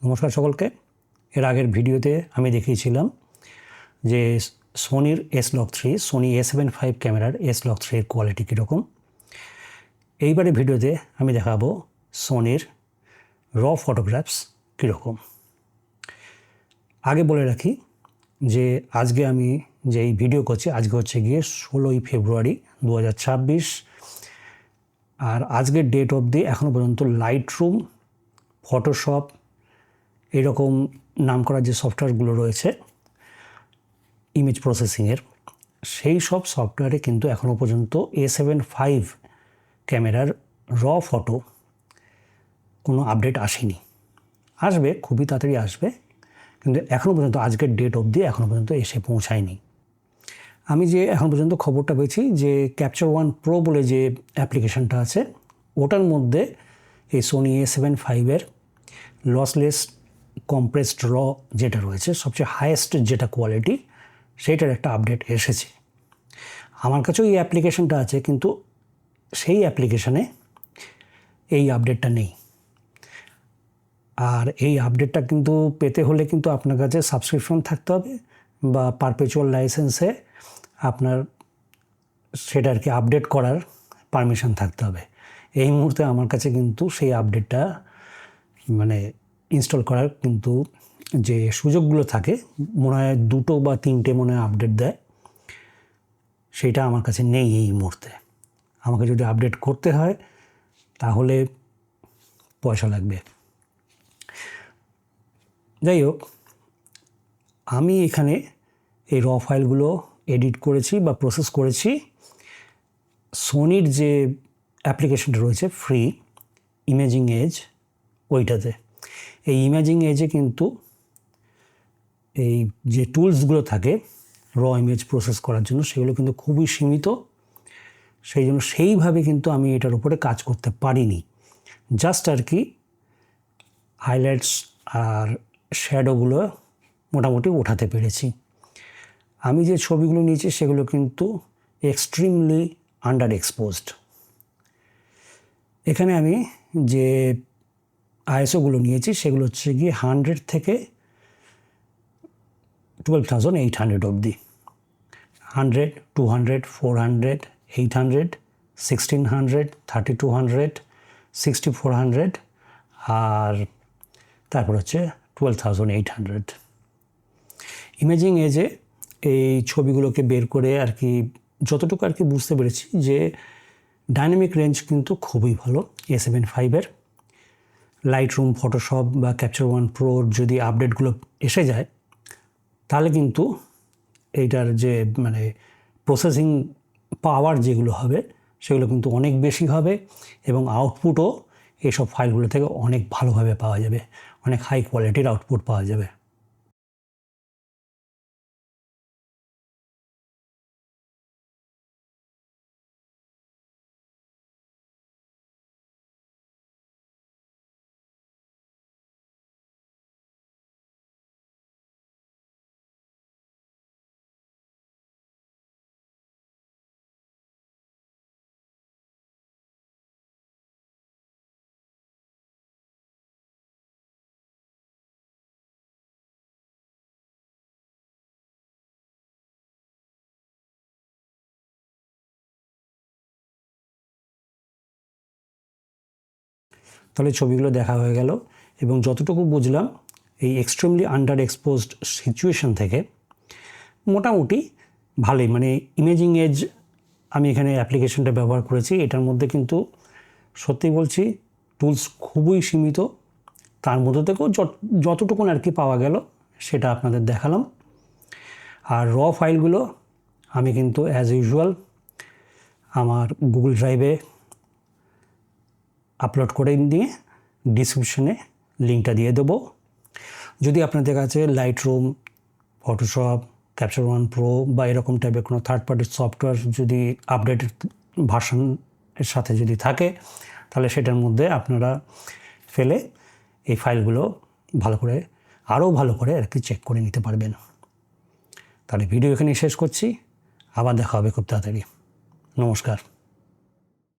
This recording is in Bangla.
নমস্কার সকলকে। এর আগের ভিডিওতে আমি দেখিয়েছিলাম যে সোনির S-Log 3 সোনি A7 V ক্যামেরার S-Log 3 এর কোয়ালিটি কীরকম। এইবারে ভিডিওতে আমি দেখাবো সোনির র ফটোগ্রাফস কীরকম। আগে বলে রাখি যে আজকে আমি যেই ভিডিও করছি আজকে হচ্ছে গিয়ে 16ই ফেব্রুয়ারি 2026, আর আজকের ডেট অবধি এখনও পর্যন্ত লাইটরুম, ফটোশপ এরকম নাম করা যে সফটওয়্যারগুলো রয়েছে ইমেজ প্রসেসিংয়ের, সেই সব সফটওয়্যারে কিন্তু এখনও পর্যন্ত A7 V ক্যামেরার র ফটো কোনো আপডেট আসেনি। আসবে, খুবই তাড়াতাড়ি আসবে, কিন্তু এখনও পর্যন্ত আজকের ডেট অবধি এখনও পর্যন্ত এসে পৌঁছায়নি। আমি যে এখন পর্যন্ত খবরটা পেয়েছি যে ক্যাপচার ওয়ান প্রো বলে যে অ্যাপ্লিকেশানটা আছে ওটার মধ্যে এই Sony A7 V lossless compressed র যেটা রয়েছে সবচেয়ে হাইয়েস্ট যেটা কোয়ালিটি সেইটার একটা আপডেট এসেছে। আমার কাছেও এই অ্যাপ্লিকেশানটা আছে, কিন্তু সেই অ্যাপ্লিকেশানে এই আপডেটটা নেই। আর এই আপডেটটা কিন্তু পেতে হলে কিন্তু আপনার কাছে সাবস্ক্রিপশন থাকতে হবে বা পারপেচুয়াল লাইসেন্সে আপনার সেটা আর কি আপডেট করার পারমিশন থাকতে হবে। এই মুহূর্তে আমার কাছে কিন্তু সেই আপডেটটা ইনস্টল করার কিন্তু যে সুযোগগুলো থাকে, মনে হয় 2টো বা 3টে মনে হয় আপডেট দেয়, সেইটা আমার কাছে নেই এই মুহূর্তে। আমাকে যদি আপডেট করতে হয় তাহলে পয়সা লাগবে। যাই হোক, আমি এখানে এই র ফাইলগুলো এডিট করেছি বা প্রসেস করেছি সোনির যে অ্যাপ্লিকেশনটা রয়েছে ফ্রি ইমেজিং এজ, ওইটাতে। এই ইমেজিং এজে কিন্তু এই যে টুলসগুলো থাকে র ইমেজ প্রসেস করার জন্য সেগুলো কিন্তু খুবই সীমিত, সেই জন্য সেইভাবে কিন্তু আমি এটার উপরে কাজ করতে পারিনি। জাস্ট আর কি হাইলাইটস আর শ্যাডোগুলো মোটামুটি ওঠাতে পেরেছি। আমি যে ছবিগুলো নিয়েছি সেগুলো কিন্তু এক্সট্রিমলি আন্ডার এক্সপোজড। এখানে আমি যে আইএসওগুলো নিয়েছি সেগুলো হচ্ছে গিয়ে 100 থেকে 12,800 অবধি। 100, 200, 400, 800, 1600, 3200, 6400 আর তারপর হচ্ছে 12,800। ইমেজিং এজে এই ছবিগুলোকে বের করে আর কি যতটুকু আর কি বুঝতে পেরেছি যে ডাইনামিক রেঞ্জ কিন্তু খুবই ভালো A7 V। লাইটরুম, ফটোশপ বা ক্যাপচার ওয়ান প্রোর যদি আপডেটগুলো এসে যায় তাহলে কিন্তু এইটার যে প্রসেসিং পাওয়ার যেগুলো হবে সেগুলো কিন্তু অনেক বেশি হবে এবং আউটপুটও এইসব ফাইলগুলো থেকে অনেক ভালোভাবে পাওয়া যাবে, অনেক হাই কোয়ালিটির আউটপুট পাওয়া যাবে। তাহলে ছবিগুলো দেখা হয়ে গেল এবং যতটুকু বুঝলাম এই এক্সট্রিমলি আন্ডার এক্সপোজড সিচুয়েশন থেকে মোটামুটি ভালোই, ইমেজিং এজ আমি এখানে অ্যাপ্লিকেশনটা ব্যবহার করেছি। এটার মধ্যে কিন্তু সত্যি বলছি টুলস খুবই সীমিত, তার মধ্যে থেকেও যতটুকুন আর কি পাওয়া গেল সেটা আপনাদের দেখালাম। আর র ফাইলগুলো আমি কিন্তু অ্যাজ ইউজুয়াল আমার গুগল ড্রাইভে আপলোড করে দিয়ে ডিসক্রিপশনে লিঙ্কটা দিয়ে দেবো। যদি আপনাদের কাছে Lightroom, Photoshop, capture one pro বা এরকম টাইপের কোনো থার্ড পার্টির সফটওয়্যার যদি আপডেটেড ভার্সনের সাথে যদি থাকে তাহলে সেটার মধ্যে আপনারা ফেলে এই ফাইলগুলো আরও ভালো করে আর কি চেক করে নিতে পারবেন। তাহলে ভিডিও এখানে শেষ করছি, আবার দেখা হবে খুব তাড়াতাড়ি। নমস্কার।